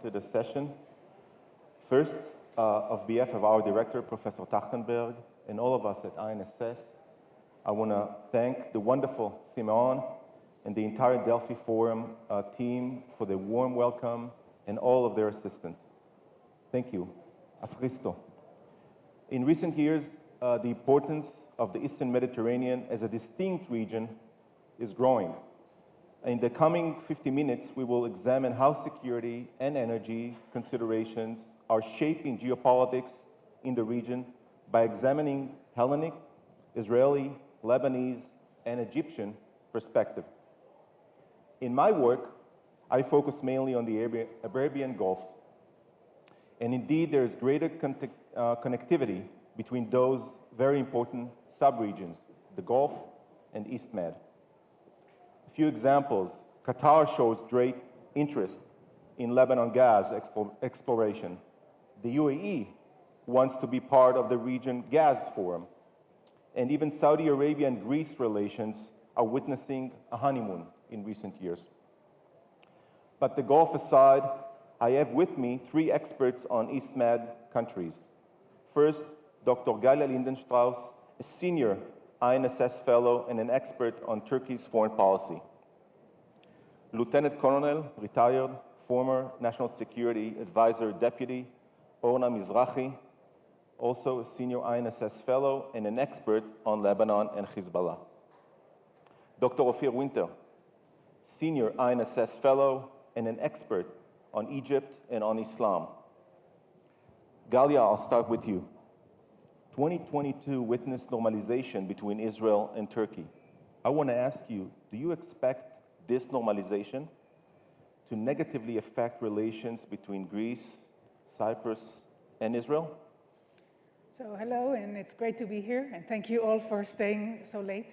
to the session. First, of behalf of our director, Professor Tachtenberg, and all of us at INSS, I want to thank the wonderful Simeon and the entire Delphi Forum team for the warm welcome and all of their assistance. Thank you. Afristo. In recent years, the importance of the Eastern Mediterranean as a distinct region is growing. In the coming 50 minutes, we will examine how security and energy considerations are shaping geopolitics in the region by examining Hellenic, Israeli, Lebanese, and Egyptian perspective. In my work, I focus mainly on the Arabian Gulf. And indeed, there is greater connectivity between those very important subregions, the Gulf and East Med. A few examples. Qatar shows great interest in Lebanon gas exploration. The UAE wants to be part of the Region Gas Forum. And even Saudi Arabia and Greece relations are witnessing a honeymoon in recent years. But the Gulf aside, I have with me three experts on East Med countries. First, Dr. Gallia Lindenstrauss, a senior INSS fellow and an expert on Turkey's foreign policy. Lieutenant Colonel, retired, former National Security Advisor Deputy, Orna Mizrahi, also a senior INSS fellow and an expert on Lebanon and Hezbollah. Dr. Ofir Winter, senior INSS fellow and an expert on Egypt and on Islam. Gallia, I'll start with you. 2022 witnessed normalization between Israel and Turkey. I want to ask you, do you expect this normalization to negatively affect relations between Greece, Cyprus, and Israel? So hello, and it's great to be here, and thank you all for staying so late.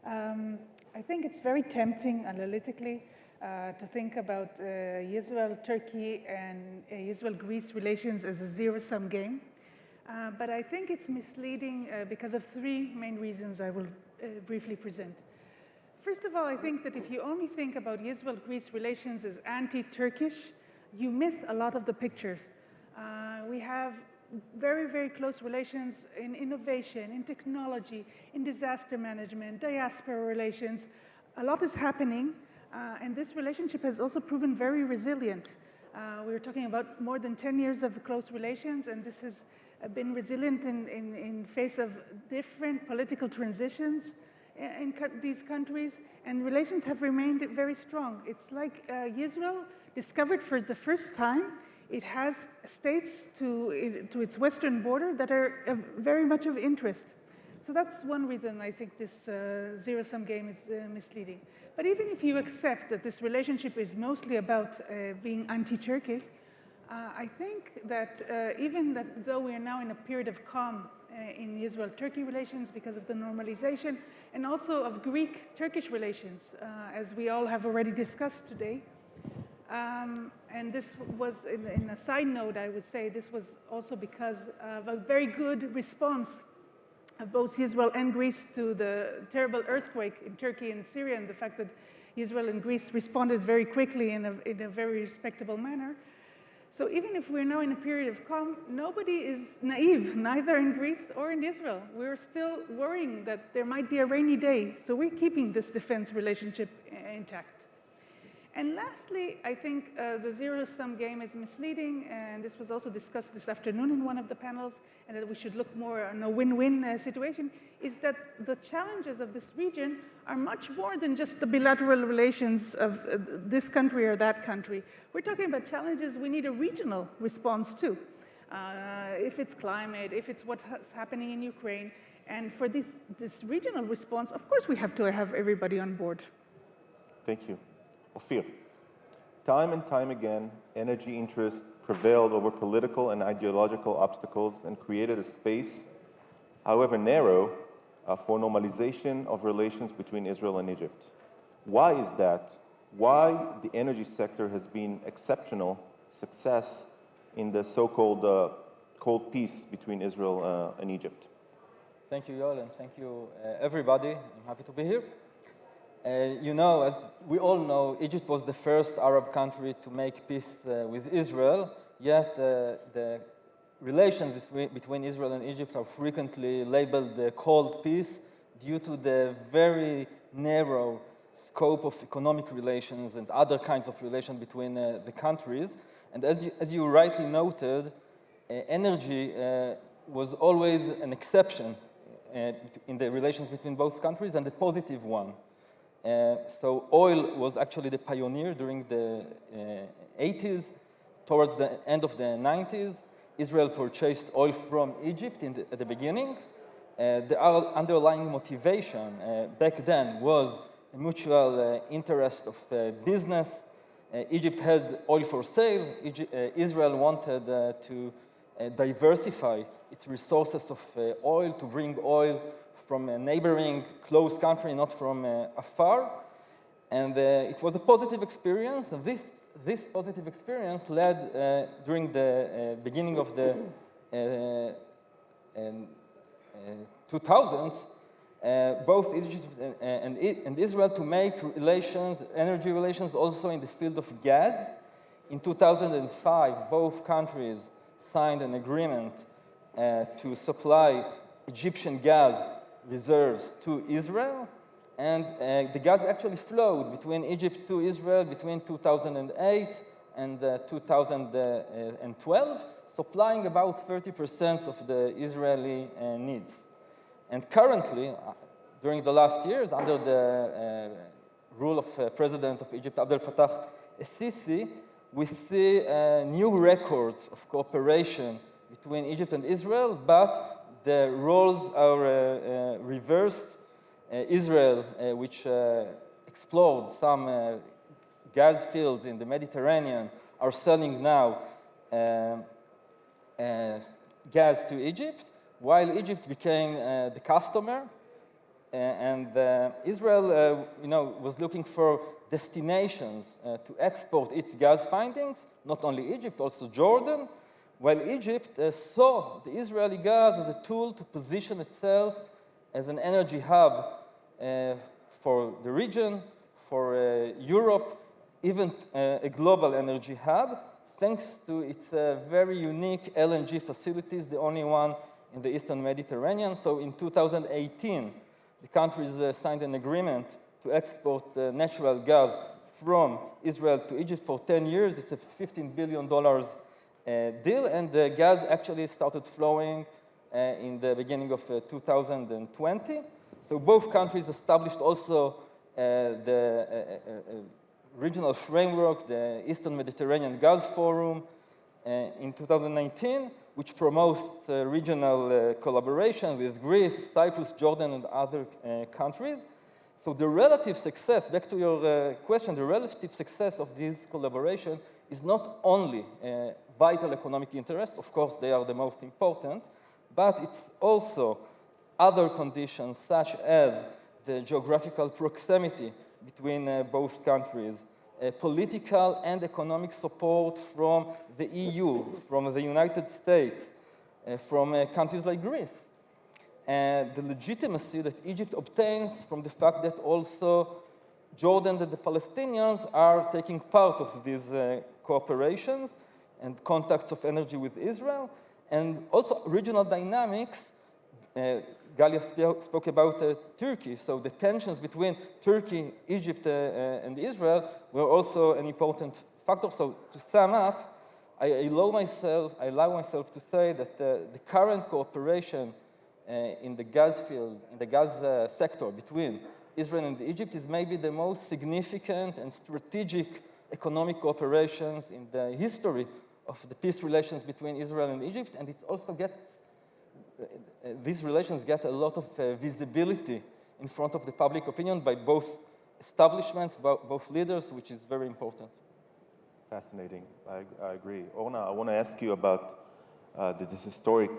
I think it's very tempting analytically to think about Israel-Turkey and Israel-Greece relations as a zero-sum game. But I think it's misleading because of three main reasons I will briefly present. First of all, I think that if you only think about Israel-Greece relations as anti-Turkish, you miss a lot of the pictures. We have very, very close relations in innovation, in technology, in disaster management, diaspora relations. A lot is happening, and this relationship has also proven very resilient. We were talking about more than 10 years of close relations, and this has been resilient in face of different political transitions in these countries, and relations have remained very strong. It's like Israel discovered for the first time it has states to its western border that are very much of interest. So that's one reason I think this zero-sum game is misleading. But even if you accept that this relationship is mostly about being anti-Turkey, I think that even though we are now in a period of calm in Israel-Turkey relations because of the normalization, and also of Greek-Turkish relations, as we all have already discussed today, and this was, in a side note, I would say, this was also because of a very good response of both Israel and Greece to the terrible earthquake in Turkey and Syria, and the fact that Israel and Greece responded very quickly in a very respectable manner. So even if we're now in a period of calm, nobody is naive, neither in Greece or in Israel. We're still worrying that there might be a rainy day, so we're keeping this defense relationship intact. And lastly, I think the zero-sum game is misleading, and this was also discussed this afternoon in one of the panels, and that we should look more on a win-win situation, is that the challenges of this region are much more than just the bilateral relations of this country or that country. We're talking about challenges we need a regional response to, if it's climate, if it's what's happening in Ukraine. And for this regional response, of course we have to have everybody on board. Thank you. Ofir. Time and time again, energy interests prevailed over political and ideological obstacles and created a space, however narrow, for normalization of relations between Israel and Egypt. Why is that? Why the energy sector has been exceptional success in the so-called cold peace between Israel and Egypt? Thank you, Yoel, and thank you, everybody. I'm happy to be here. You know, as we all know, Egypt was the first Arab country to make peace with Israel, yet the relations between Israel and Egypt are frequently labeled cold peace due to the very narrow scope of economic relations and other kinds of relations between the countries. And as you rightly noted, energy was always an exception in the relations between both countries, and a positive one. So oil was actually the pioneer during the 80s. Towards the end of the 90s, Israel purchased oil from Egypt at the beginning. The underlying motivation back then was a mutual interest of business. Egypt had oil for sale. Israel wanted to diversify its resources of oil, to bring oil from a neighboring close country, not from afar. And it was a positive experience. And this positive experience led during the beginning of the 2000s, both Egypt and Israel to make relations, energy relations, also in the field of gas. In 2005, both countries signed an agreement to supply Egyptian gas reserves to Israel, and the gas actually flowed between Egypt to Israel between 2008 and 2012, supplying about 30% of the Israeli needs. And currently, during the last years, under the rule of President of Egypt, Abdel Fattah el-Sisi, we see new records of cooperation between Egypt and Israel, but the roles are reversed. Israel, which explored some gas fields in the Mediterranean, are selling now gas to Egypt, while Egypt became the customer. And Israel was looking for destinations to export its gas findings, not only Egypt, also Jordan, while Egypt saw the Israeli gas as a tool to position itself as an energy hub for the region, for Europe, even a global energy hub, thanks to its very unique LNG facilities, the only one in the Eastern Mediterranean. So in 2018, the countries signed an agreement to export natural gas from Israel to Egypt for 10 years. It's a $15 billion deal, and the gas actually started flowing in the beginning of 2020. So both countries established also the regional framework, the Eastern Mediterranean Gas Forum, in 2019, which promotes regional collaboration with Greece, Cyprus, Jordan, and other countries. So the relative success, back to your question, the relative success of this collaboration is not only vital economic interest, of course they are the most important, but it's also other conditions such as the geographical proximity between both countries, political and economic support from the EU, from the United States, from countries like Greece, and the legitimacy that Egypt obtains from the fact that also Jordan and the Palestinians are taking part of these cooperations and contacts of energy with Israel, and also regional dynamics. Gallia spoke about Turkey, so the tensions between Turkey, Egypt, and Israel were also an important factor. So to sum up, I allow myself to say that the current cooperation in the gas field, in the gas sector between Israel and Egypt is maybe the most significant and strategic economic cooperations in the history of the peace relations between Israel and Egypt, and it also gets these relations get a lot of visibility in front of the public opinion by both establishments, both leaders, which is very important. Fascinating. I agree. Orna, I want to ask you about this historic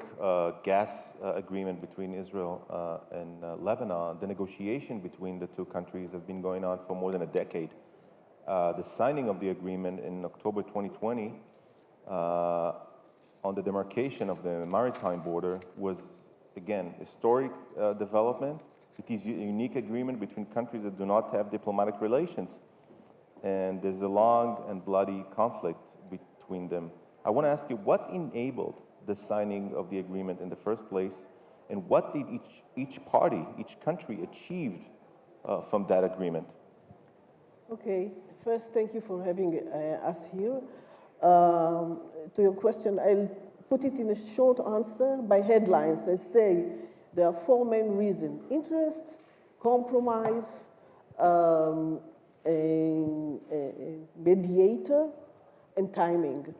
gas agreement between Israel and Lebanon. The negotiation between the two countries has been going on for more than a decade. The signing of the agreement in October 2020 on the demarcation of the maritime border was, again, historic development. It is a unique agreement between countries that do not have diplomatic relations. And there's a long and bloody conflict between them. I want to ask you, what enabled the signing of the agreement in the first place, and what did each party, each country achieved from that agreement? Okay, first, thank you for having us here. To your question, I'll put it in a short answer by headlines. I say there are four main reasons: interest, compromise, a mediator, and timing.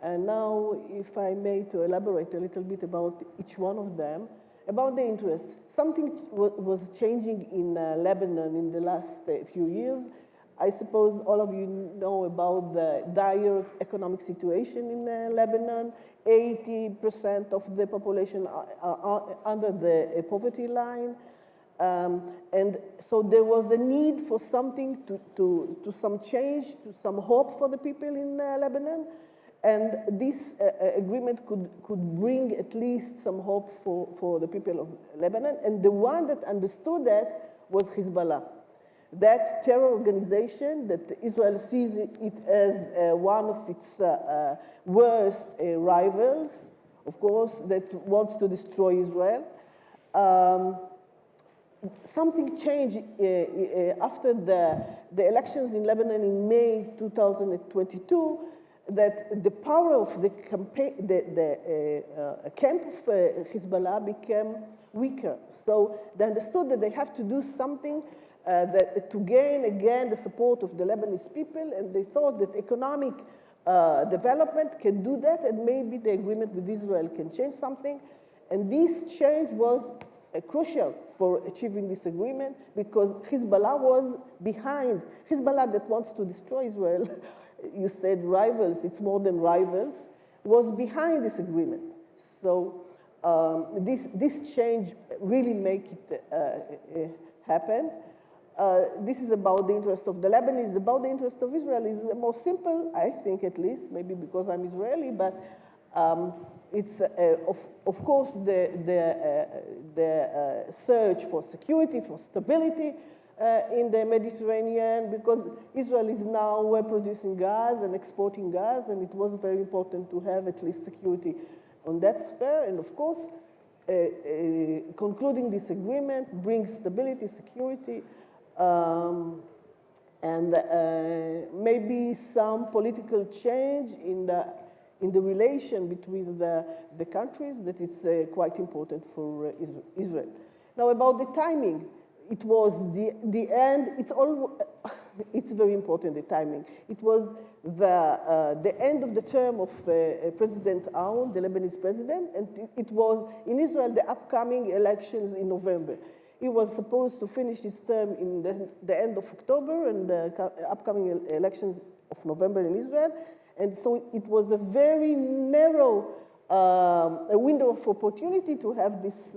And now, if I may, to elaborate a little bit about each one of them. About the interest, something was changing in Lebanon in the last few years. I suppose all of you know about the dire economic situation in Lebanon. 80% of the population are under the poverty line. And so there was a need for something to some change, to some hope for the people in Lebanon. And this agreement could bring at least some hope for the people of Lebanon. And the one that understood that was Hezbollah. That terror organization that Israel sees it as one of its worst rivals, of course, that wants to destroy Israel. Something changed after the elections in Lebanon in May 2022, that the power of the campaign, the camp of Hezbollah became weaker. So they understood that they have to do something to gain again the support of the Lebanese people, and they thought that economic development can do that, and maybe the agreement with Israel can change something. And this change was crucial for achieving this agreement, because Hezbollah was behind. Hezbollah that wants to destroy Israel, you said rivals, it's more than rivals, was behind this agreement. So this change really make it happen. This is about the interest of the Lebanese. About the interest of Israel is more simple, I think, at least, maybe because I'm Israeli, but it's, of course, the search for security, for stability in the Mediterranean, because Israel is now producing gas and exporting gas, and it was very important to have at least security on that sphere. And of course, concluding this agreement brings stability, security, and maybe some political change in the relation between the countries that is quite important for Israel. Now, about the timing, it was the end. It's very important, the timing. It was the end of the term of President Aoun, the Lebanese president, and it was in Israel the upcoming elections in November. He was supposed to finish his term in the end of October, and the upcoming elections of November in Israel. And so it was a very narrow a window of opportunity to have this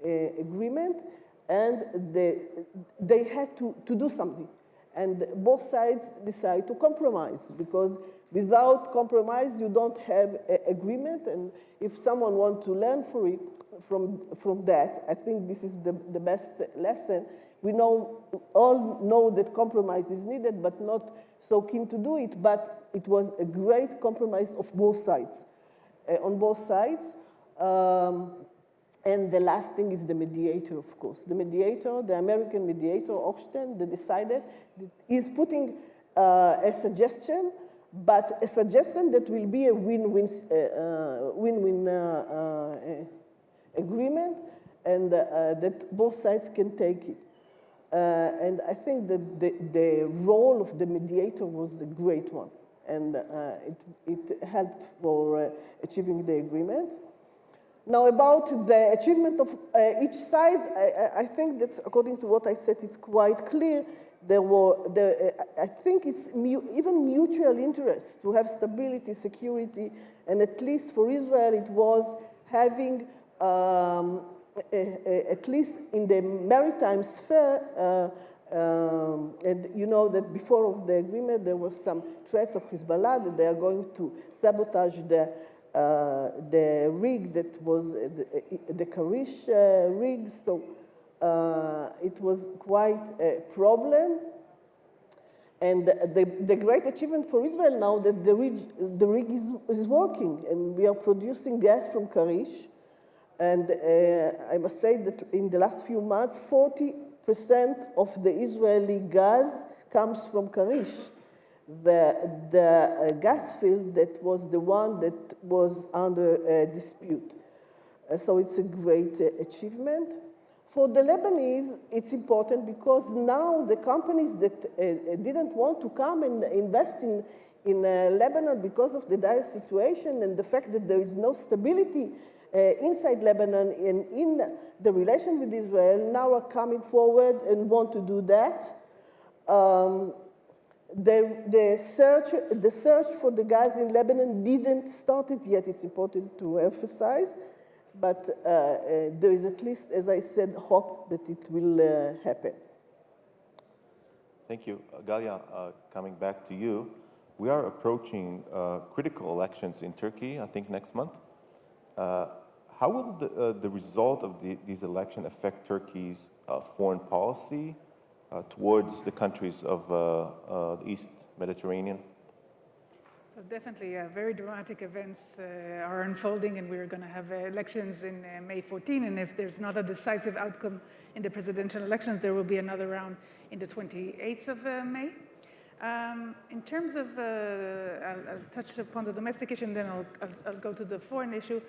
agreement, and they had to do something. And both sides decided to compromise, because without compromise, you don't have agreement. And if someone wants to learn from that, I think this is the best lesson. We all know that compromise is needed, but not so keen to do it. But it was a great compromise of both sides, on both sides. And the last thing is the mediator, of course. The mediator, the American mediator, Ofir, that decided that he's putting a suggestion, but a suggestion that will be a win-win agreement, and that both sides can take it. And I think that the role of the mediator was a great one, and it helped for achieving the agreement. Now, about the achievement of each side, I think that according to what I said, it's quite clear. I think it's even mutual interest to have stability, security, and at least for Israel, it was having, at least in the maritime sphere, and you know that before of the agreement, there were some threats of Hezbollah that they are going to sabotage the the rig that was the Karish rig, so it was quite a problem. And the great achievement for Israel now that the rig is working, and we are producing gas from Karish. And I must say that in the last few months, 40% of the Israeli gas comes from Karish, the gas field that was the one that was under dispute. So it's a great achievement. For the Lebanese, it's important because now the companies that didn't want to come and invest in Lebanon because of the dire situation and the fact that there is no stability inside Lebanon and in the relation with Israel now are coming forward and want to do that. The search for the gas in Lebanon didn't start it yet, it's important to emphasize. But there is at least, as I said, hope that it will happen. Thank you. Gallia, coming back to you, we are approaching critical elections in Turkey, I think next month. How will the result of these elections affect Turkey's foreign policy towards the countries of the East Mediterranean? So definitely, very dramatic events are unfolding, and we're going to have elections in May 14, and if there's not a decisive outcome in the presidential elections, there will be another round in the 28th of May. In terms of, I'll touch upon the domestic issue, and then I'll go to the foreign issue.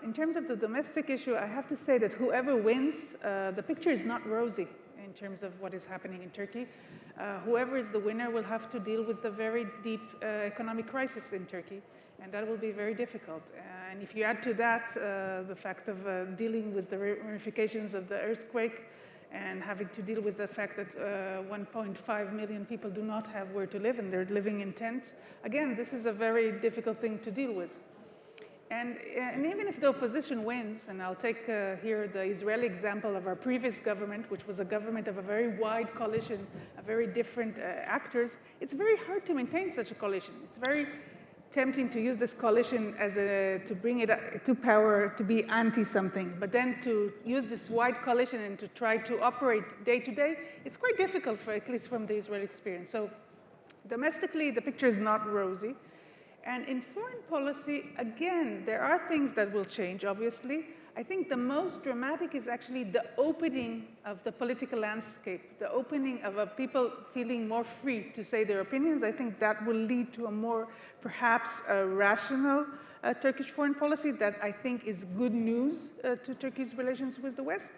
In terms of the domestic issue, I have to say that whoever wins, the picture is not rosy in terms of what is happening in Turkey. Whoever is the winner will have to deal with the very deep economic crisis in Turkey, and that will be very difficult. And if you add to that the fact of dealing with the ramifications of the earthquake and having to deal with the fact that 1.5 million people do not have where to live and they're living in tents, again, this is a very difficult thing to deal with. And even if the opposition wins, and I'll take here the Israeli example of our previous government, which was a government of a very wide coalition of very different actors, it's very hard to maintain such a coalition. It's very tempting to use this coalition as to bring it to power, to be anti-something, but then to use this wide coalition and to try to operate day to day, it's quite difficult, at least from the Israeli experience. So domestically, the picture is not rosy. And in foreign policy, again, there are things that will change, obviously. I think the most dramatic is actually the opening of the political landscape, the opening of people feeling more free to say their opinions. I think that will lead to a more, perhaps, rational Turkish foreign policy that I think is good news to Turkey's relations with the West.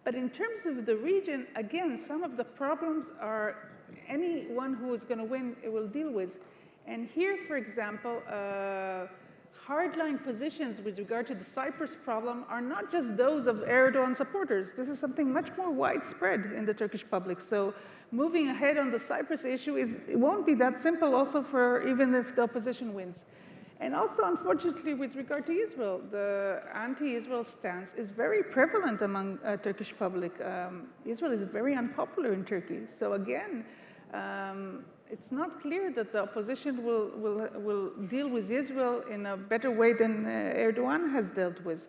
But in terms of the region, again, some of the problems are anyone who is going to win will deal with. And here, for example, hardline positions with regard to the Cyprus problem are not just those of Erdogan supporters. This is something much more widespread in the Turkish public. So moving ahead on the Cyprus issue it won't be that simple also for even if the opposition wins. And also, unfortunately, with regard to Israel, the anti-Israel stance is very prevalent among Turkish public. Israel is very unpopular in Turkey. So again, it's not clear that the opposition will deal with Israel in a better way than Erdogan has dealt with.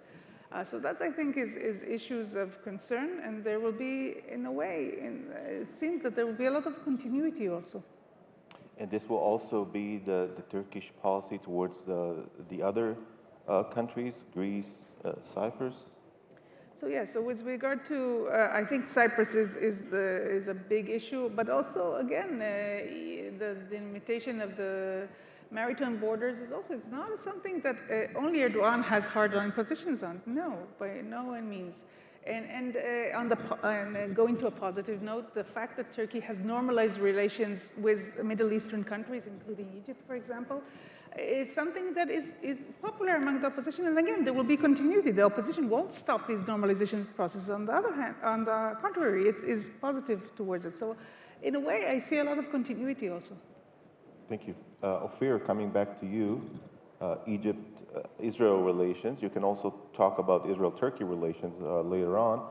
So that, I think, is issues of concern, and there will be, in a way, it seems that there will be a lot of continuity also. And this will also be the Turkish policy towards the other countries, Greece, Cyprus? So yeah, so with regard to, I think Cyprus is a big issue, but also, again, the limitation of the maritime borders is also, it's not something that only Erdogan has hardline positions on. No, by no means. And going to a positive note, the fact that Turkey has normalized relations with Middle Eastern countries, including Egypt, for example, is something that is popular among the opposition. And again, there will be continuity. The opposition won't stop these normalization processes. On the other hand, on the contrary, it is positive towards it. So in a way, I see a lot of continuity also. Thank you. Ofir, coming back to you, Egypt-Israel relations. You can also talk about Israel-Turkey relations later on.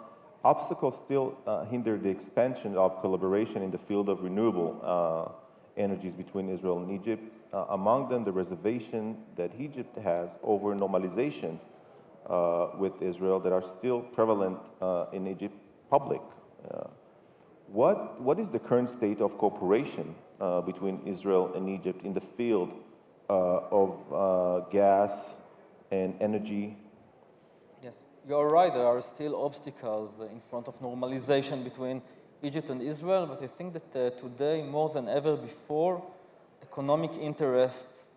Obstacles still hinder the expansion of collaboration in the field of renewable energies between Israel and Egypt. Among them, the reservation that Egypt has over normalization with Israel that are still prevalent in Egypt public. What is the current state of cooperation between Israel and Egypt in the field of gas and energy? Yes, you're right. There are still obstacles in front of normalization between Egypt and Israel, but I think that today, more than ever before, economic interests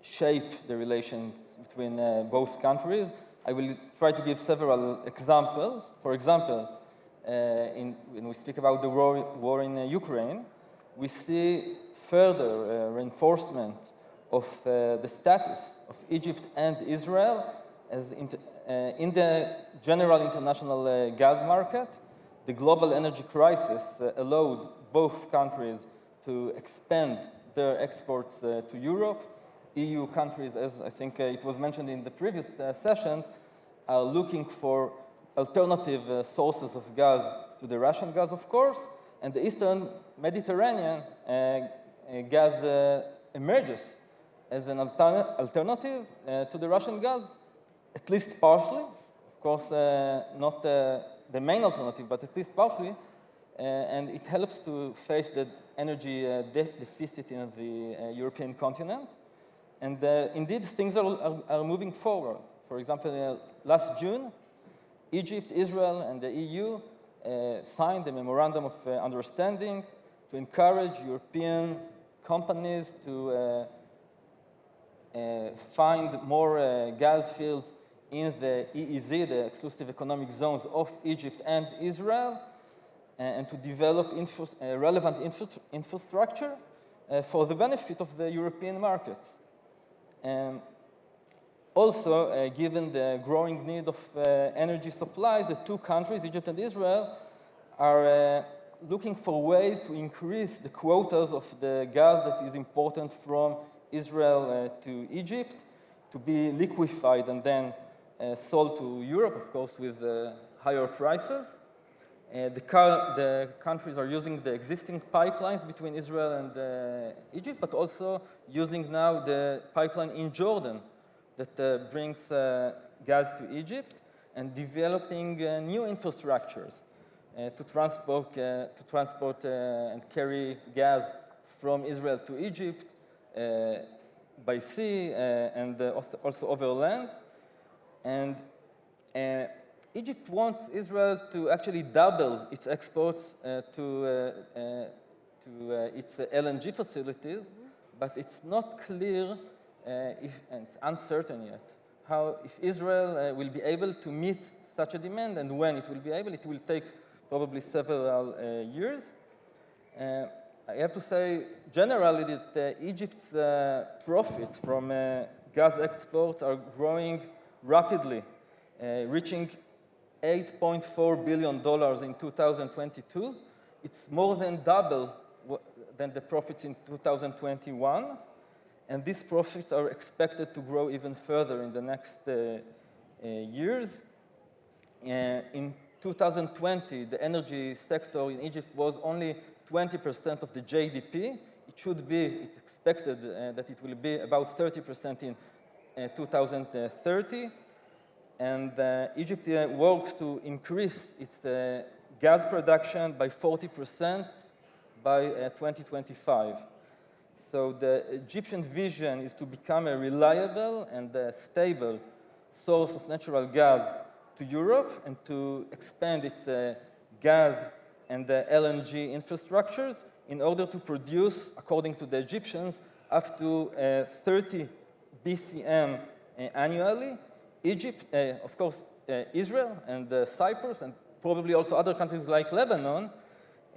shape the relations between both countries. I will try to give several examples. For example, when we speak about the war in Ukraine, we see further reinforcement of the status of Egypt and Israel as in the general international gas market. The global energy crisis allowed both countries to expand their exports to Europe. EU countries, as I think it was mentioned in the previous sessions, are looking for alternative sources of gas to the Russian gas, of course, and the Eastern Mediterranean gas emerges as an alternative to the Russian gas, at least partially. Of course, not the main alternative, but at least partially, and it helps to face the energy deficit in the European continent. And indeed, things are moving forward. For example, last June, Egypt, Israel, and the EU signed a memorandum of understanding to encourage European companies to find more gas fields in the EEZ, the exclusive economic zones of Egypt and Israel, and to develop relevant infrastructure for the benefit of the European markets. Also, given the growing need of energy supplies, the two countries, Egypt and Israel, are looking for ways to increase the quotas of the gas that is important from Israel to Egypt to be liquefied and then sold to Europe, of course, with higher prices. The countries are using the existing pipelines between Israel and Egypt, but also using now the pipeline in Jordan that brings gas to Egypt, and developing new infrastructures to transport and carry gas from Israel to Egypt by sea and also over land. And Egypt wants Israel to actually double its exports to its LNG facilities, but it's not clear, and it's uncertain yet, if Israel will be able to meet such a demand, and when it will be able. It will take probably several years. I have to say, generally, that Egypt's profits from gas exports are growing rapidly, reaching $8.4 billion in 2022. It's more than double than the profits in 2021. And these profits are expected to grow even further in the next years. In 2020, the energy sector in Egypt was only 20% of the GDP. It's expected that it will be about 30% in 2030. And Egypt works to increase its gas production by 40% by 2025. So the Egyptian vision is to become a reliable and stable source of natural gas to Europe, and to expand its gas and LNG infrastructures in order to produce, according to the Egyptians, up to 30 BCM annually. Egypt, of course, Israel and Cyprus, and probably also other countries like Lebanon,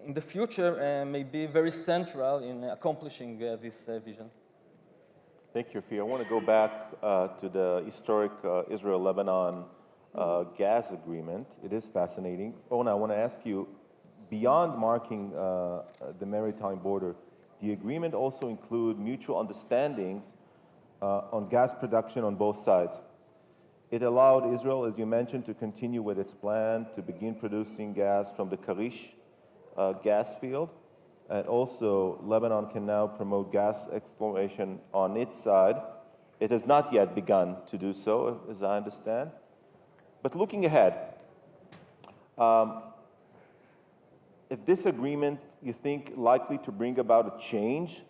in the future may be very central in accomplishing this vision. Thank you, Ofir. I want to go back to the historic Israel-Lebanon gas agreement. It is fascinating. Orna, I want to ask you, beyond marking the maritime border, the agreement also include mutual understandings on gas production on both sides. It allowed Israel, as you mentioned, to continue with its plan to begin producing gas from the Karish gas field. And also, Lebanon can now promote gas exploration on its side. It has not yet begun to do so, as I understand. But looking ahead, if this agreement, you think, likely to bring about a change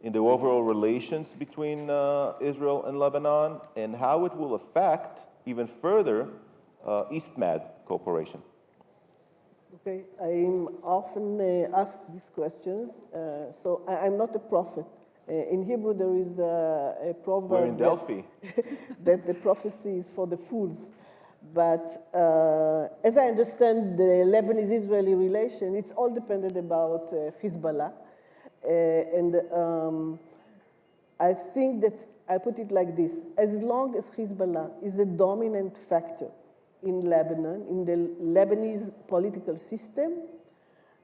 in the overall relations between Israel and Lebanon, and how it will affect even further East-Med cooperation? Okay, I'm often asked these questions, so I'm not a prophet. In Hebrew, there is a proverb. We're in Delphi. That the prophecy is for the fools. But as I understand the Lebanese-Israeli relation, it's all dependent about Hezbollah. And I think that I put it like this: as long as Hezbollah is a dominant factor in Lebanon, in the Lebanese political system,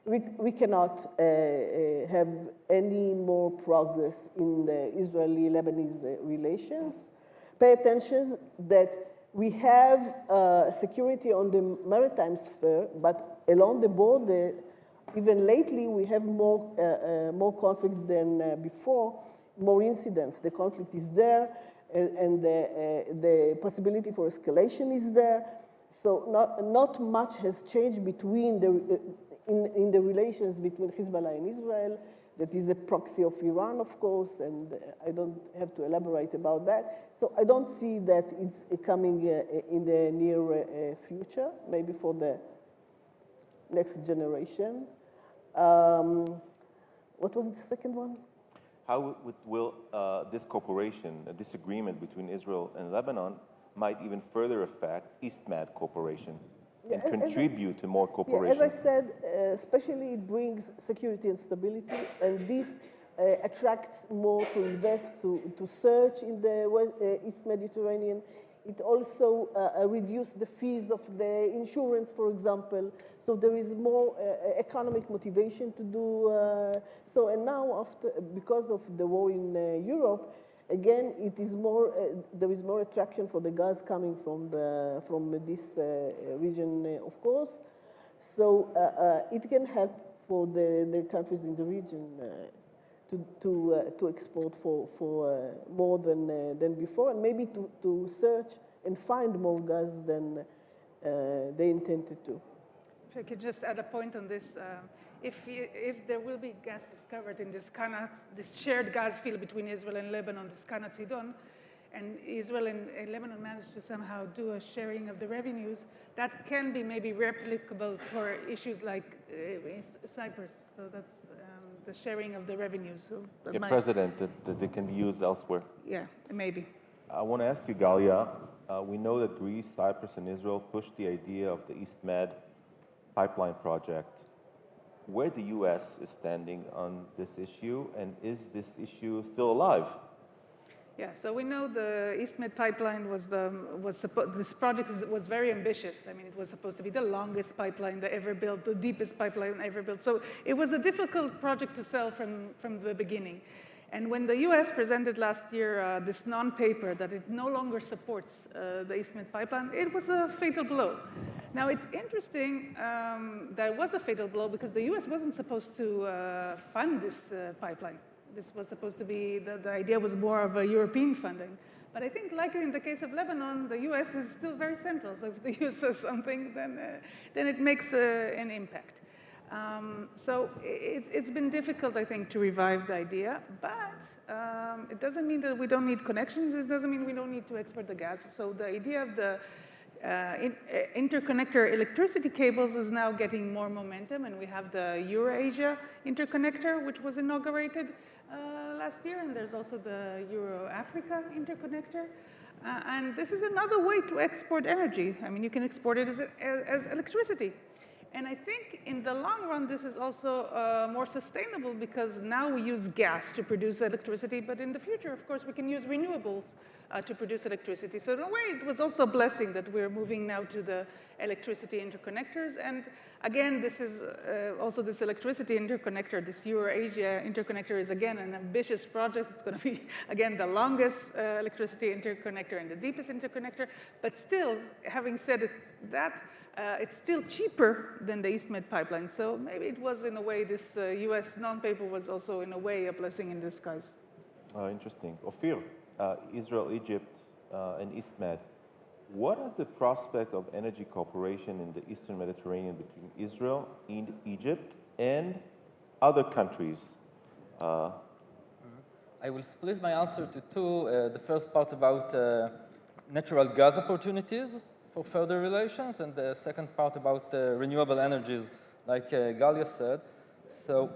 we cannot have any more progress in the Israeli-Lebanese relations. Pay attention that we have security on the maritime sphere, but along the border, even lately, we have more conflict than before, more incidents. The conflict is there, and the possibility for escalation is there. So not much has changed between in the relations between Hezbollah and Israel. That is a proxy of Iran, of course, and I don't have to elaborate about that. So I don't see that it's coming in the near future, maybe for the next generation. What was the second one? How will this cooperation, this agreement between Israel and Lebanon, might even further affect East-Med cooperation and contribute to more cooperation? As I said, especially it brings security and stability, and this attracts more to invest, to search in the East Mediterranean. It also reduces the fees of the insurance, for example. So there is more economic motivation to do so. And now, because of the war in Europe, again, it is more. There is more attraction for the gas coming from this region, of course. So it can help for the countries in the region to export for more than before, and maybe to search and find more gas than they intended to. If I could just add a point on this, if there will be gas discovered in this shared gas field between Israel and Lebanon, this Kanat Sidon, and Israel and Lebanon managed to somehow do a sharing of the revenues, that can be maybe replicable for issues like Cyprus. So that's the sharing of the revenues. So President, that they can be used elsewhere. Yeah, maybe. I want to ask you, Gallia, we know that Greece, Cyprus, and Israel pushed the idea of the East-Med pipeline project. Where the U.S. is standing on this issue, and is this issue still alive? Yeah, so we know the East-Med pipeline this project was very ambitious. I mean, it was supposed to be the longest pipeline ever built, the deepest pipeline ever built. So it was a difficult project to sell from the beginning. And when the US presented last year this non-paper that it no longer supports the East-Med pipeline, it was a fatal blow. Now, it's interesting that it was a fatal blow because the US wasn't supposed to fund this pipeline. This was supposed to be, the idea was more of a European funding. But I think, like in the case of Lebanon, the US is still very central. So if the US says something, then it makes an impact. So it's been difficult, I think, to revive the idea, but it doesn't mean that we don't need connections. It doesn't mean we don't need to export the gas. So the idea of the interconnector electricity cables is now getting more momentum, and we have the Eurasia interconnector, which was inaugurated last year, and there's also the Euro-Africa interconnector. And this is another way to export energy. I mean, you can export it as electricity. And I think in the long run, this is also more sustainable because now we use gas to produce electricity, but in the future, of course, we can use renewables to produce electricity. So in a way, it was also a blessing that we're moving now to the electricity interconnectors. And again, this is also this electricity interconnector, this Eurasia interconnector is again an ambitious project. It's going to be, again, the longest electricity interconnector and the deepest interconnector. But still, having said that, it's still cheaper than the East Med pipeline. So maybe it was, in a way, this US non-paper was also, in a way, a blessing in disguise. Interesting. Ofir, Israel, Egypt, and East Med. What are the prospects of energy cooperation in the Eastern Mediterranean between Israel and Egypt and other countries? I will split my answer to two. The first part about natural gas opportunities for further relations, and the second part about renewable energies, like Gallia said. So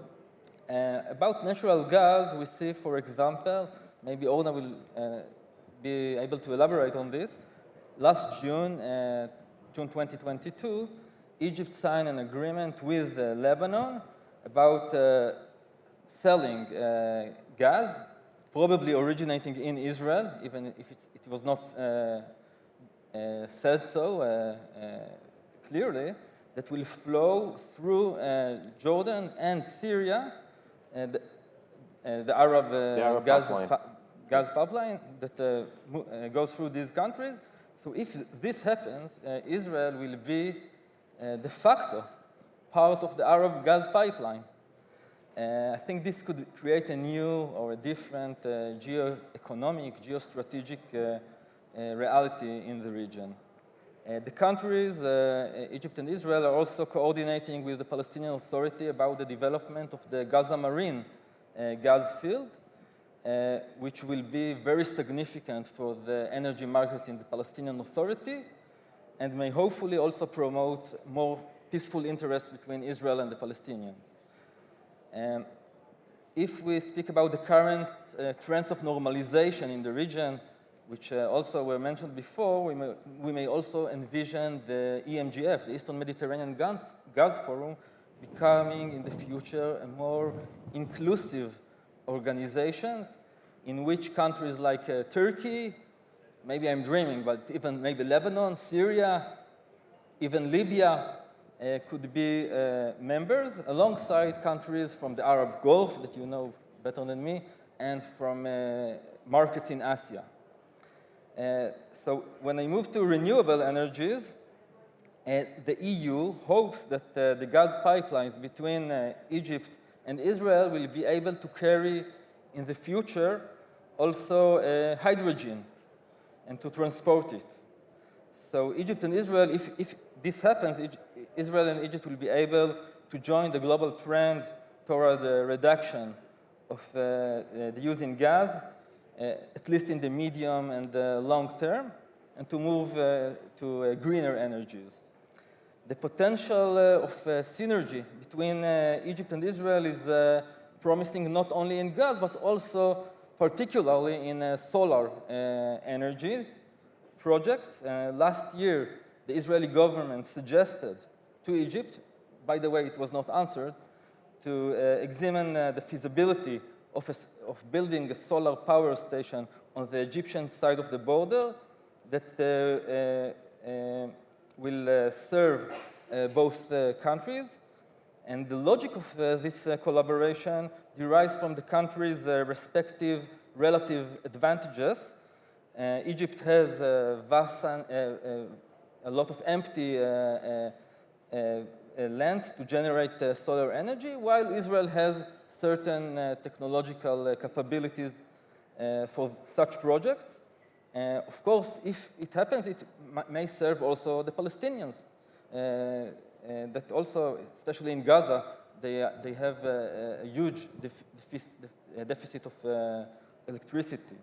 about natural gas, we see, for example, maybe Orna will be able to elaborate on this. Last June, June 2022, Egypt signed an agreement with Lebanon about selling gas, probably originating in Israel, even if it was not said so clearly, that will flow through Jordan and Syria, the Arab gas pipeline that goes through these countries. So if this happens, Israel will be de facto part of the Arab gas pipeline. I think this could create a new or a different geo-economic, geostrategic reality in the region. The countries, Egypt and Israel, are also coordinating with the Palestinian Authority about the development of the Gaza Marine gas field, which will be very significant for the energy market in the Palestinian Authority, and may hopefully also promote more peaceful interests between Israel and the Palestinians. If we speak about the current trends of normalization in the region, which also were mentioned before, we may also envision the EMGF, the Eastern Mediterranean Gas Forum, becoming in the future a more inclusive organizations in which countries like Turkey, maybe I'm dreaming, but even maybe Lebanon, Syria, even Libya could be members, alongside countries from the Arab Gulf that you know better than me, and from markets in Asia. So when I move to renewable energies, the EU hopes that the gas pipelines between Egypt and Israel will be able to carry in the future also hydrogen and to transport it. So Egypt and Israel, if this happens, Israel and Egypt will be able to join the global trend toward the reduction of the use in gas, at least in the medium and the long term, and to move to greener energies. The potential of synergy between Egypt and Israel is promising not only in gas, but also particularly in solar energy projects. Last year, the Israeli government suggested to Egypt, by the way, it was not answered, to examine the feasibility of building a solar power station on the Egyptian side of the border that will serve both countries. And the logic of this collaboration derives from the countries' respective relative advantages. Egypt has a lot of empty lands to generate solar energy, while Israel has certain technological capabilities for such projects. Of course, if it happens, it may serve also the Palestinians. That also, especially in Gaza, they have a huge deficit of electricity.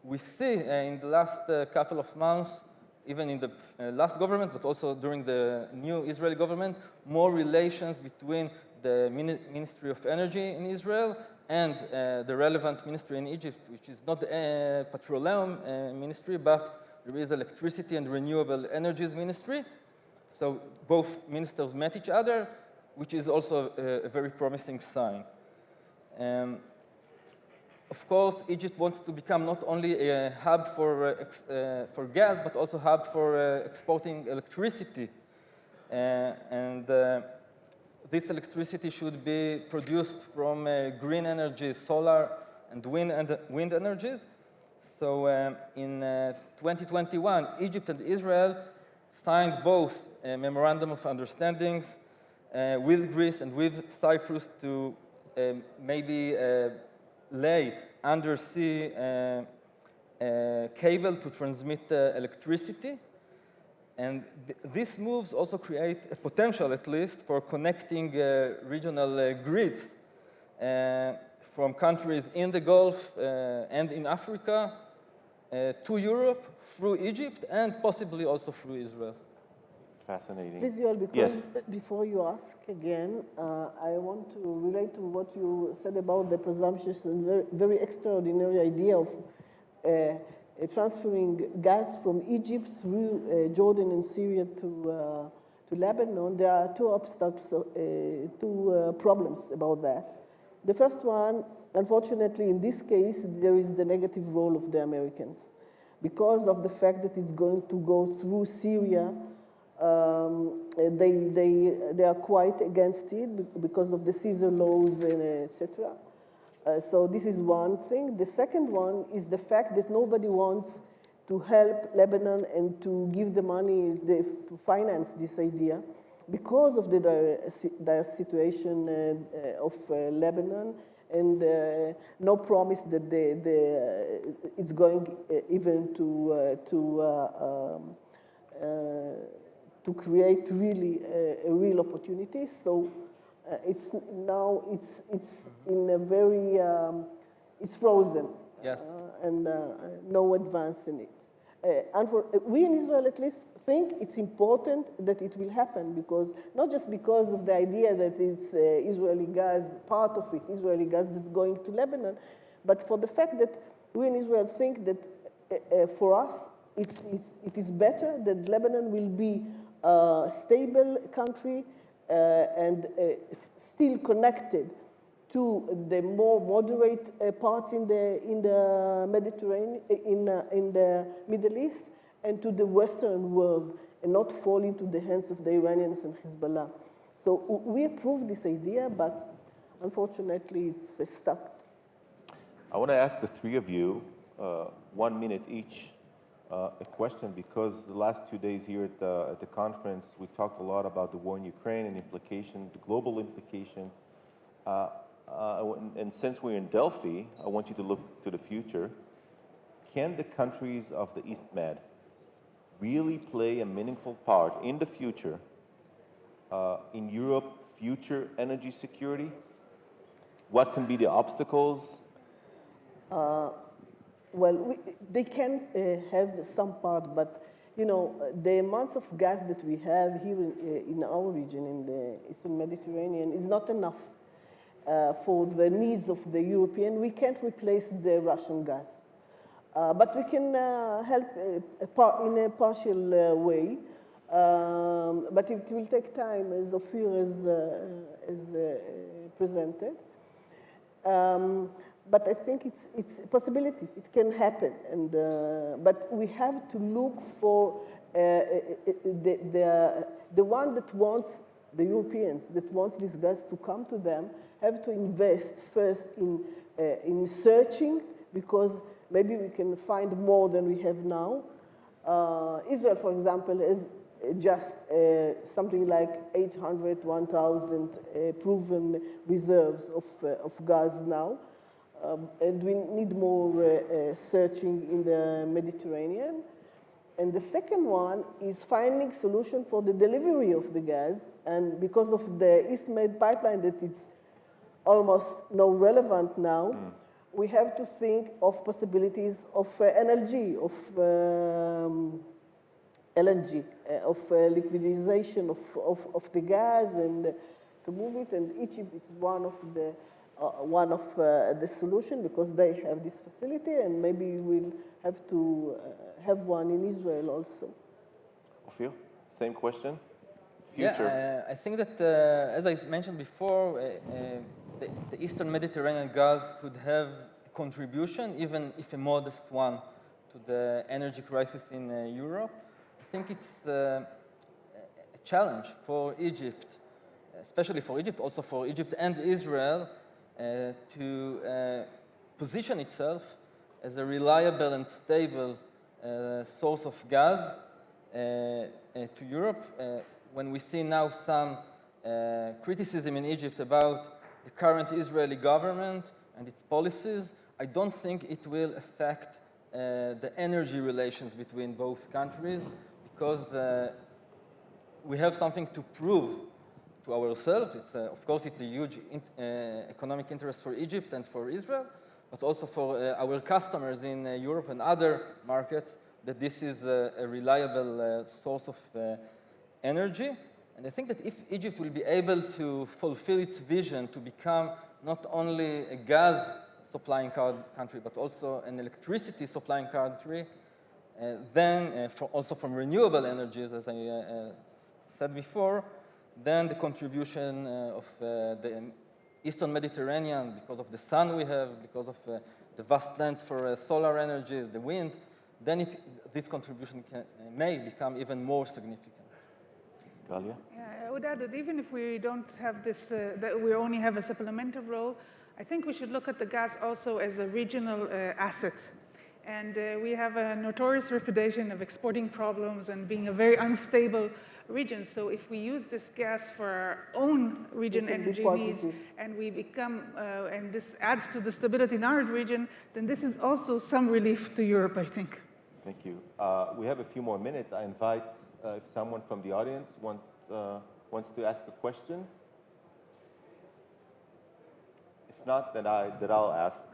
We see in the last couple of months, even in the last government, but also during the new Israeli government, more relations between the Ministry of Energy in Israel and the relevant ministry in Egypt, which is not the petroleum ministry, but there is electricity and renewable energies ministry. So both ministers met each other, which is also a very promising sign. Of course, Egypt wants to become not only a hub for gas, but also a hub for exporting electricity and this electricity should be produced from green energy, solar and wind energies. So in 2021, Egypt and Israel signed both a memorandum of understandings with Greece and with Cyprus to maybe lay undersea cable to transmit electricity. And these moves also create a potential, at least, for connecting regional grids from countries in the Gulf and in Africa to Europe through Egypt and possibly also through Israel. Fascinating. Please, Yoel, because Yes. before you ask again, I want to relate to what you said about the presumptuous and very extraordinary idea of transferring gas from Egypt through Jordan and Syria to Lebanon. There are two obstacles, two problems about that. The first one, unfortunately, in this case, there is the negative role of the Americans. Because of the fact that it's going to go through Syria, they are quite against it because of the Caesar laws and etc. So this is one thing. The second one is the fact that nobody wants to help Lebanon and to give the money to finance this idea because of the dire situation of Lebanon, and no promise that it's going even to create really a real opportunity. So it's in a very it's frozen. Yes. And no advance in it. And we in Israel at least think it's important that it will happen, because not just because of the idea that it's Israeli gas, part of it, Israeli gas that's going to Lebanon, but for the fact that we in Israel think that for us it is better that Lebanon will be a stable country and still connected to the more moderate parts in the Mediterranean, in the Middle East, and to the Western world, and not fall into the hands of the Iranians and Hezbollah. So we approve this idea, but unfortunately it's stuck. I want to ask the three of you, 1 minute each, a question, because the last 2 days here at the conference, we talked a lot about the war in Ukraine and implication, the global implication. And since we're in Delphi, I want you to look to the future. Can the countries of the East Med really play a meaningful part in the future in Europe's future energy security? What can be the obstacles? Well, they can have some part, but you know, the amount of gas that we have here in our region, in the Eastern Mediterranean, is not enough for the needs of the European. We can't replace the Russian gas, but we can help in a partial way. But it will take time, as Ofir has presented. But I think it's a possibility. It can happen, and but we have to look for the one that wants, the Europeans that wants this gas to come to them, have to invest first in searching, because maybe we can find more than we have now. Israel, for example, has just something like 800, 1,000 proven reserves of gas now. And we need more searching in the Mediterranean. And the second one is finding solution for the delivery of the gas. And because of the East Med pipeline that it's almost no relevant now, we have to think of possibilities of LNG, of liquidization of the gas and to move it. And Egypt is one of the solution, because they have this facility, and maybe we'll have to have one in Israel also. Ofir, same question. Future. Yeah, I think that, as I mentioned before, the Eastern Mediterranean gas could have a contribution, even if a modest one, to the energy crisis in Europe. I think it's a challenge for Egypt, especially for Egypt, also for Egypt and Israel, to position itself as a reliable and stable source of gas to Europe. When we see now some criticism in Egypt about the current Israeli government and its policies, I don't think it will affect the energy relations between both countries, because we have something to prove to ourselves. Of course, it's a huge economic interest for Egypt and for Israel, but also for our customers in Europe and other markets, that this is a reliable source of energy. And I think that if Egypt will be able to fulfill its vision to become not only a gas supplying country, but also an electricity supplying country, then also from renewable energies, as I said before, then the contribution of the Eastern Mediterranean, because of the sun we have, because of the vast lands for solar energies, the wind, then this contribution may become even more significant. Gallia? Yeah, I would add that even if we don't have this, that we only have a supplemental role, I think we should look at the gas also as a regional asset. And we have a notorious reputation of exporting problems and being a very unstable region. So if we use this gas for our own region energy needs, and we become, and this adds to the stability in our region, then this is also some relief to Europe, I think. Thank you. We have a few more minutes. I invite if someone from the audience wants to ask a question. If not, then I'll ask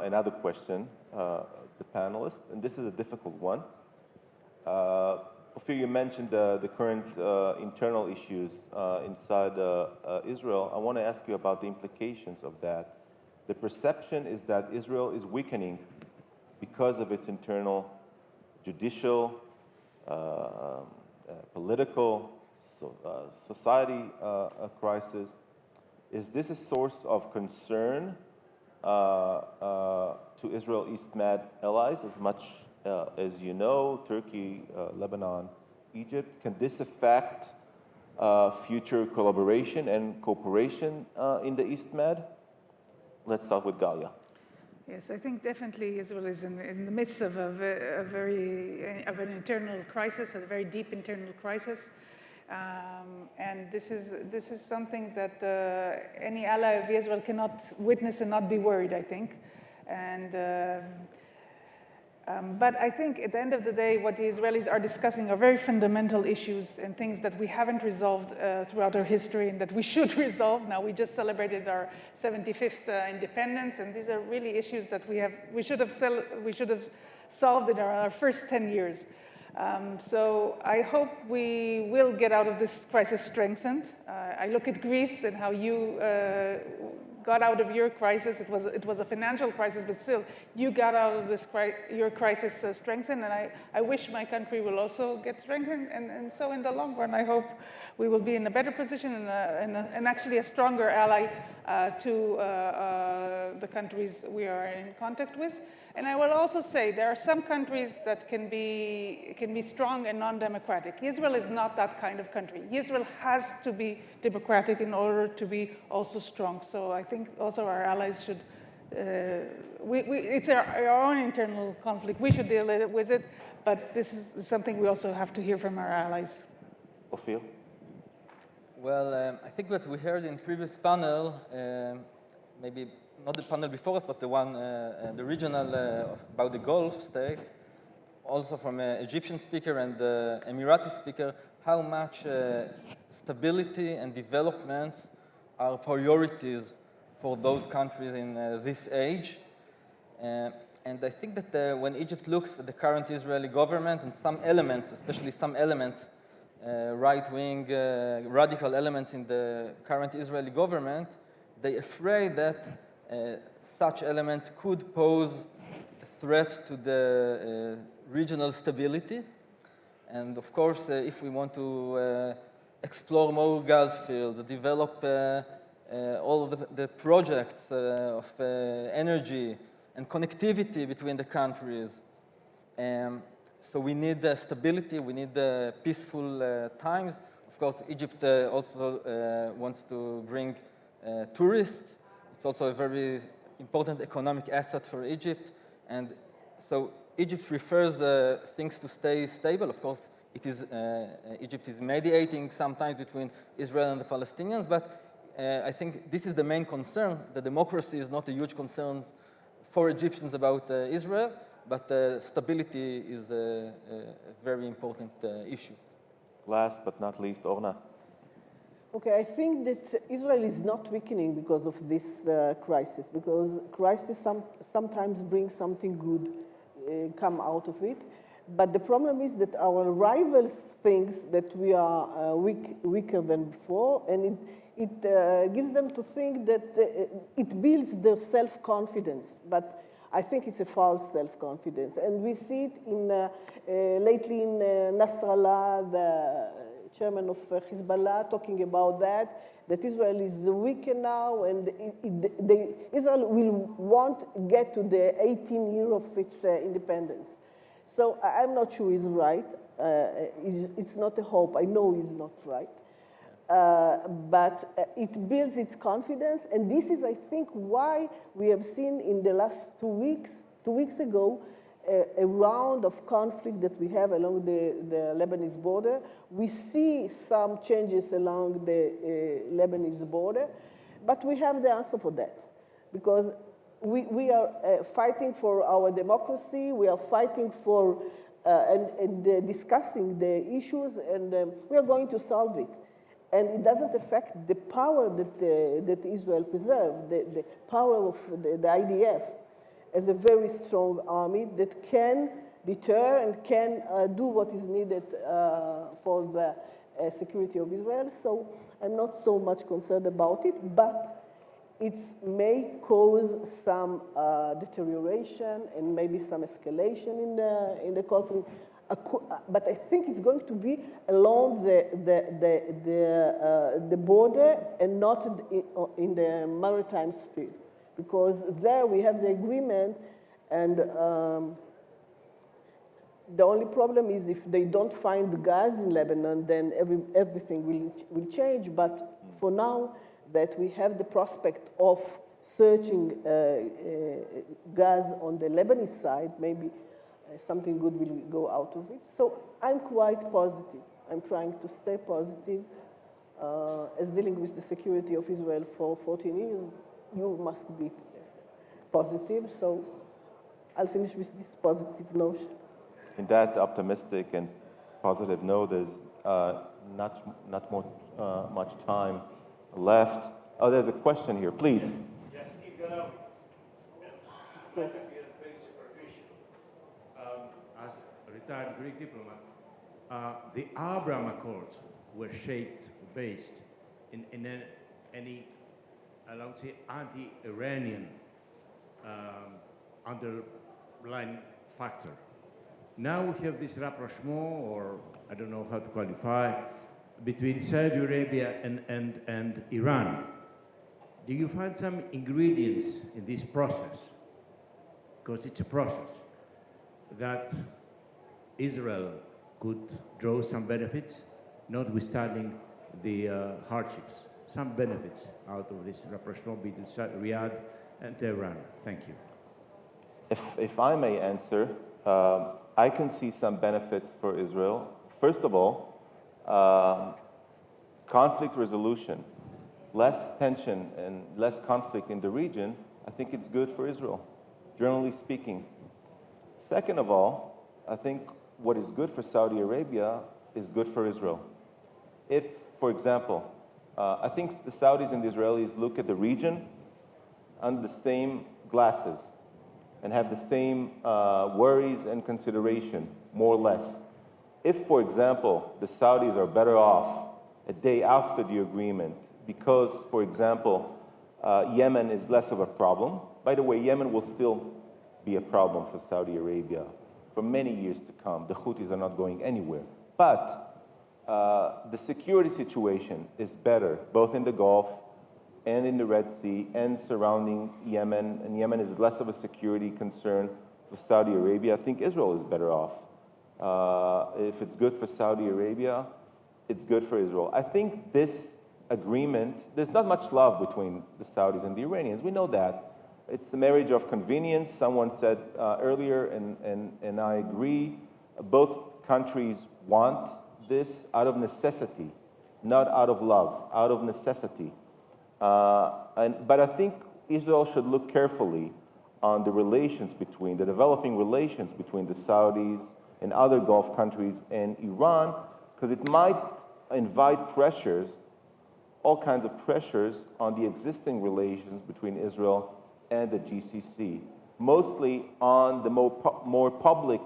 another question, the panelists, and this is a difficult one. Ofir, you mentioned the current internal issues inside Israel. I want to ask you about the implications of that. The perception is that Israel is weakening because of its internal judicial, political, society crisis. Is this a source of concern to Israel East Med allies, as much as you know, Turkey, Lebanon, Egypt? Can this affect future collaboration and cooperation in the East Med? Let's start with Gallia. Yes, I think definitely Israel is in the midst of an internal crisis, a very deep internal crisis. And this is something that any ally of Israel cannot witness and not be worried, I think. And but I think at the end of the day, what the Israelis are discussing are very fundamental issues and things that we haven't resolved throughout our history and that we should resolve. Now, we just celebrated our 75th independence, and these are really issues that we should have solved in our first 10 years. So I hope we will get out of this crisis strengthened. I look at Greece and how you got out of your crisis. It was a financial crisis, but still, you got out of this your crisis strengthened, and I wish my country will also get strengthened. And so in the long run, I hope we will be in a better position and actually a stronger ally to the countries we are in contact with. And I will also say there are some countries that can be strong and non-democratic. Israel is not that kind of country. Israel has to be democratic in order to be also strong. So I think also our allies should, it's our own internal conflict. We should deal with it, but this is something we also have to hear from our allies. Ofir? Well, I think that we heard in previous panel, maybe not the panel before us, but the one, the regional about the Gulf states, also from an Egyptian speaker and Emirati speaker, how much stability and developments are priorities for those countries in this age. And I think that when Egypt looks at the current Israeli government and some elements, especially some elements, right-wing radical elements in the current Israeli government, they're afraid that such elements could pose a threat to the regional stability. And of course, if we want to explore more gas fields, develop all the projects of energy and connectivity between the countries, so we need stability, we need peaceful times. Of course, Egypt also wants to bring tourists. It's also a very important economic asset for Egypt. And so Egypt prefers things to stay stable. Of course, Egypt is mediating sometimes between Israel and the Palestinians, but I think this is the main concern. The democracy is not a huge concern for Egyptians about Israel, but stability is a very important issue. Last but not least, Orna. Okay, I think that Israel is not weakening because of this crisis, because crisis sometimes brings something good come out of it. But the problem is that our rivals think that we are weaker than before, and it gives them to think that it builds their self-confidence. But I think it's a false self-confidence. And we see it lately in Nasrallah, the chairman of Hezbollah, talking about that Israel is weaker now, and Israel won't get to the 18th year of its independence. So I'm not sure he's right. It's not a hope. I know he's not right. But it builds its confidence, and this is, I think, why we have seen in the last 2 weeks ago, a round of conflict that we have along the Lebanese border. We see some changes along the Lebanese border, but we have the answer for that, because we are fighting for our democracy, we are fighting for and discussing the issues, and we are going to solve it. And it doesn't affect the power that Israel preserved, the power of the IDF as a very strong army that can deter and can do what is needed for the security of Israel. So I'm not so much concerned about it, but it may cause some deterioration and maybe some escalation in the conflict. But I think it's going to be along the border and not in the maritime sphere, because there we have the agreement, and the only problem is if they don't find gas in Lebanon, then everything will change. But for now, that we have the prospect of searching gas on the Lebanese side, maybe something good will go out of it. So I'm quite positive. I'm trying to stay positive. As dealing with the security of Israel for 14 years, you must be positive. So I'll finish with this positive notion. In that optimistic and positive note, there's not much time left. Oh, there's a question here, please. Yes, if you allow me. Let me be very superficial. As a retired Greek diplomat, the Abraham Accords were shaped, based in any, I don't say, anti-Iranian underlying factor. Now we have this rapprochement, or I don't know how to qualify, between Saudi Arabia and Iran. Do you find some ingredients in this process, because it's a process, that Israel could draw some benefits, notwithstanding the hardships, some benefits out of this rapprochement between Riyadh and Tehran? Thank you. If I may answer, I can see some benefits for Israel. First of all, conflict resolution, less tension and less conflict in the region, I think it's good for Israel, generally speaking. Second of all, I think what is good for Saudi Arabia is good for Israel. If, for example, I think the Saudis and the Israelis look at the region under the same glasses and have the same worries and consideration, more or less. If, for example, the Saudis are better off a day after the agreement because, for example, Yemen is less of a problem. By the way, Yemen will still be a problem for Saudi Arabia for many years to come. The Houthis are not going anywhere. But the security situation is better, both in the Gulf and in the Red Sea and surrounding Yemen. And Yemen is less of a security concern for Saudi Arabia. I think Israel is better off. If it's good for Saudi Arabia, it's good for Israel. I think this agreement, there's not much love between the Saudis and the Iranians. We know that. It's a marriage of convenience, someone said earlier, and I agree. Both countries want this out of necessity, not out of love, out of necessity. But I think Israel should look carefully on the relations between, the developing relations between the Saudis and other Gulf countries and Iran, because it might invite pressures, all kinds of pressures on the existing relations between Israel and the GCC, mostly on the more public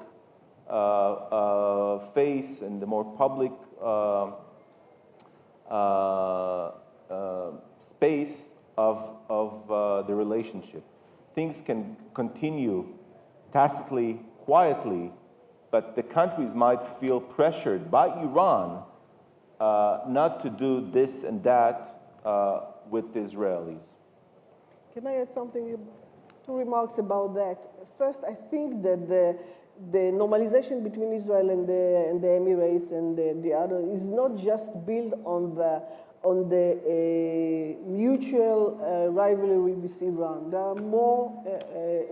face and the more public space of the relationship. Things can continue tacitly, quietly, but the countries might feel pressured by Iran not to do this and that with the Israelis. Can I add something, two remarks about that? First, I think that the normalization between Israel and the Emirates and the other is not just built on the mutual rivalry with Iran. There are more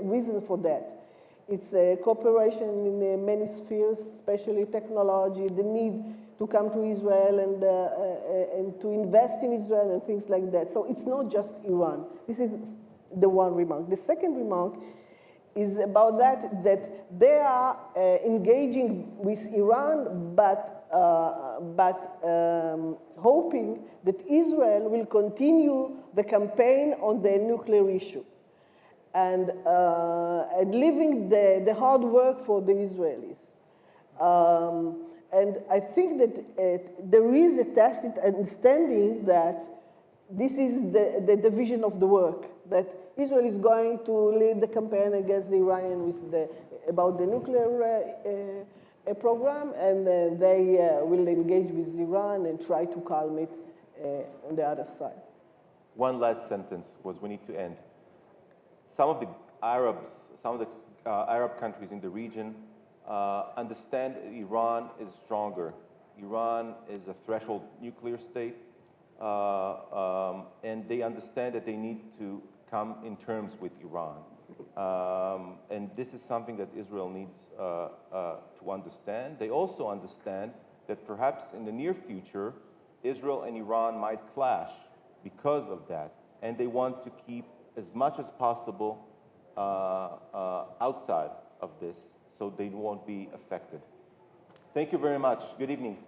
reasons for that. It's cooperation in many spheres, especially technology, the need to come to Israel and to invest in Israel and things like that. So it's not just Iran. This is the one remark. The second remark is about that they are engaging with Iran, but hoping that Israel will continue the campaign on the nuclear issue and leaving the hard work for the Israelis. And I think that there is a tacit understanding that this is the division of the work, that Israel is going to lead the campaign against the Iranians about the nuclear program, and they will engage with Iran and try to calm it on the other side. One last sentence was we need to end. Some of the Arab countries in the region understand Iran is stronger. Iran is a threshold nuclear state, and they understand that they need to come in terms with Iran. And this is something that Israel needs to understand. They also understand that perhaps in the near future, Israel and Iran might clash because of that. And they want to keep as much as possible outside of this so they won't be affected. Thank you very much. Good evening.